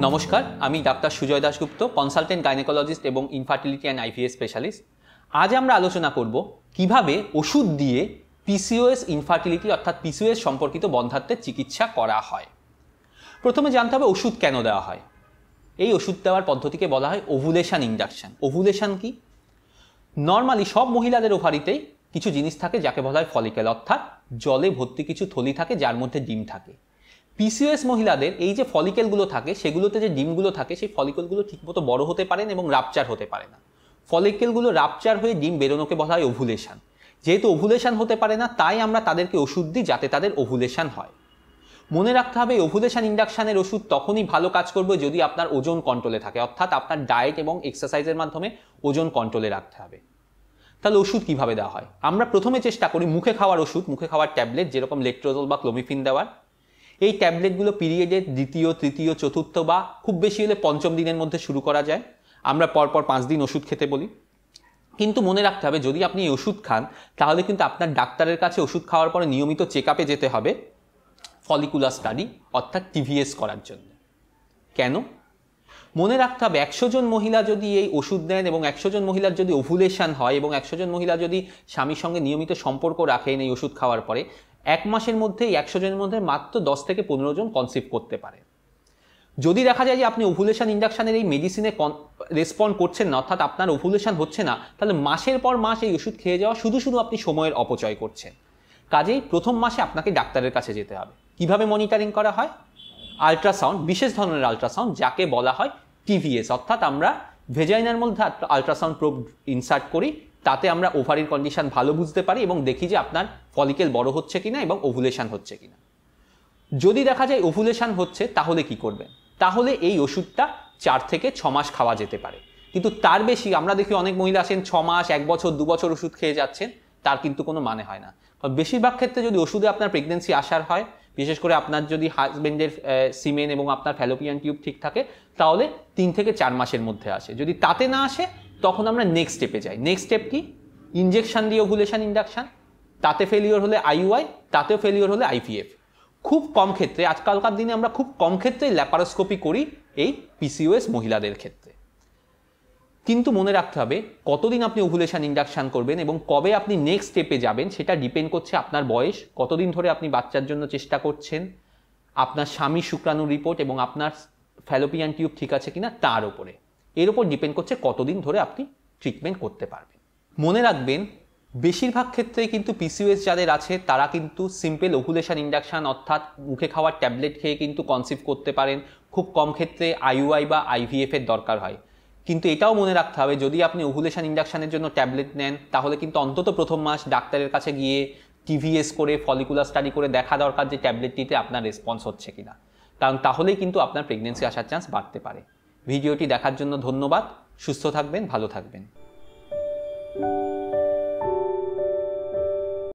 নমস্কার, আমি doctor Sujoy Dasgupta, consultant gynaecologist এবং ইনফার্টিলিটি অ্যান্ড আইভিএফ স্পেশালিস্ট। আজ আমরা আলোচনা করব কিভাবে ওষুধ দিয়ে পিসিওএস ইনফার্টিলিটি অর্থাৎ পিসিওএস সম্পর্কিত বন্ধ্যাত্বের চিকিৎসা করা হয়। প্রথমে জানতে হবে ওষুধ কেন দেওয়া হয়। এই ওষুধ দেওয়ার পদ্ধতিকে বলা হয় ওভুলেশন ইন্ডাকশন। ওভুলেশন কি? নর্মালি সব মহিলাদের ওভারিতেই কিছু জিনিস থাকে যাকে বলা হয় ফলিকেল, অর্থাৎ জলে ভর্তি কিছু থলি থাকে যার মধ্যে ডিম থাকে। পিসিওএস মহিলাদের এই যে ফলিকেলগুলো থাকে সেগুলোতে যে ডিমগুলো থাকে সেই ফলিকেলগুলো ঠিকমতো বড় হতে পারে না এবং রাপচার হতে পারে না। ফলিকেলগুলো রাপচার হয়ে ডিম বেরোনোকে বলা হয় ওভুলেশন। যেহেতু ওভুলেশন হতে পারে না তাই আমরা তাদেরকে ওষুধ দিই যাতে তাদের ওভুলেশন হয়। মনে রাখতে হবে ওভুলেশন ইন্ডাকশনের ওষুধ তখনই ভালো কাজ করবে যদি আপনার ওজন কন্ট্রোলে থাকে, অর্থাৎ আপনার ডায়েট এবং এক্সারসাইজের মাধ্যমে ওজন কন্ট্রোলে রাখতে হবে। তাহলে ওষুধ কিভাবে দেওয়া হয়? আমরা প্রথমে চেষ্টা করি মুখে খাওয়ার ওষুধ, মুখে খাওয়ার ট্যাবলেট, যেরকম লেট্রোজল বা ক্লোমিফিন দেওয়ার। এই ট্যাবলেটগুলো পিরিয়ডের দ্বিতীয়, তৃতীয়, চতুর্থ বা খুব বেশি হলে পঞ্চম দিনের মধ্যে শুরু করা যায়। আমরা পরপর 5 দিন ওষুধ খেতে বলি। কিন্তু মনে রাখতে হবে যদি আপনি এই ওষুধ খান তাহলে কিন্তু আপনার ডাক্তারের কাছে ওষুধ খাওয়ার পরে নিয়মিত চেক আপে যেতে হবে ফলিকুলার স্টাডি অর্থাৎ টিভিএস করার জন্য। কেন? মনে রাখতে হবে 100 জন মহিলা যদি এই ওষুধ দেন এবং 100 জন মহিলার যদি ওভুলেশন হয় এবং 100 জন মহিলা যদি স্বামীর সঙ্গে নিয়মিত সম্পর্ক রাখেন এই ওষুধ খাওয়ার পরে, 1 মাসের মধ্যে 100 জনের মধ্যে মাত্র 10 থেকে 15 জন কনসিভ করতে পারে। যদি দেখা যায় যে আপনি ওভুলেশন ইন্ডাকশনের এই মেডিসিনে রেসপন্ড করছেন না, অর্থাৎ আপনার ওভুলেশন হচ্ছে না, তাহলে মাসের পর মাস এই ওষুধ খেয়ে যাওয়া শুধু আপনি সময়ের অপচয় করছেন। কাজেই প্রথম মাসে আপনাকে ডাক্তারের কাছে যেতে হবে। কিভাবে মনিটরিং করা হয়? আল্ট্রাসাউন্ড, বিশেষ ধরনের আল্ট্রাসাউন্ড যাকে বলা হয় টিভিএস, অর্থাৎ আমরা ভেজাইনার মধ্যে আল্ট্রাসাউন্ড প্রোব ইনসার্ট করি, তাতে আমরা ওভারির কন্ডিশন ভালো বুঝতে পারি এবং দেখি যে আপনার ফলিকেল বড় হচ্ছে কিনা এবং ওভুলেশন হচ্ছে কিনা। যদি দেখা যায় ওভুলেশন হচ্ছে তাহলে কি করবেন? তাহলে এই ওষুধটা 4 থেকে 6 মাস খাওয়া যেতে পারে। কিন্তু তার বেশি আমরা দেখি অনেক মহিলা আছেন 6 মাস, 1 বছর, 2 বছর ওষুধ খেয়ে যাচ্ছেন, তার কিন্তু কোনো মানে হয় না। কারণ বেশিরভাগ ক্ষেত্রে যদি ওষুধে আপনার প্রেগনেন্সি আসার হয়, বিশেষ করে আপনার যদি হাজবেন্ডের সিমেন এবং আপনার ফ্যালোপিয়ান টিউব ঠিক থাকে, তাহলে 3 থেকে 4 মাসের মধ্যে আসে। যদি তাতে না আসে তখন আমরা নেক্সট স্টেপে যাই। নেক্সট স্টেপ কি? ইনজেকশন দিয়ে ওভুলেশন ইন্ডাকশন। তাতে ফেলিওর হলে আইইউআই, তাতেও ফেলিওর হলে আইভিএফ। খুব কম ক্ষেত্রে, আজকালকার দিনে আমরা খুব কম ক্ষেত্রে ল্যাপারোস্কোপি করি এই পিসিওএস মহিলাদের ক্ষেত্রে। কিন্তু মনে রাখতে হবে কতদিন আপনি ওভুলেশন ইন্ডাকশন করবেন এবং কবে আপনি নেক্সট স্টেপে যাবেন সেটা ডিপেন্ড করছে আপনার বয়স, কতদিন ধরে আপনি বাচ্চার জন্য চেষ্টা করছেন, আপনার স্বামীর শুক্রাণুর রিপোর্ট এবং আপনার ফ্যালোপিয়ান টিউব ঠিক আছে কিনা তার উপরে। এর উপর ডিপেন্ড করছে কতদিন ধরে আপনি ট্রিটমেন্ট করতে পারবেন। মনে রাখবেন বেশিরভাগ ক্ষেত্রেই কিন্তু পিসিওএস যাদের আছে তারা কিন্তু সিম্পল ওভুলেশন ইন্ডাকশন অর্থাৎ মুখে খাওয়ার ট্যাবলেট খেয়ে কিন্তু কনসিভ করতে পারেন। খুব কম ক্ষেত্রে আইইউআই বা আইভিএফ এর দরকার হয়। কিন্তু এটাও মনে রাখতে হবে যদি আপনি ওভুলেশন ইন্ডাকশনের জন্য ট্যাবলেট নেন তাহলে কিন্তু অন্তত প্রথম মাস ডাক্তারের কাছে গিয়ে টিভিএস করে ফলিকুলার স্টাডি করে দেখা দরকার যে ট্যাবলেটটিতে আপনার রেসপন্স হচ্ছে কিনা, কারণ তাহলেই কিন্তু আপনার প্রেগনেন্সি আসার চান্স বাড়তে পারে। ভিডিওটি দেখার জন্য ধন্যবাদ। সুস্থ থাকবেন, ভালো থাকবেন।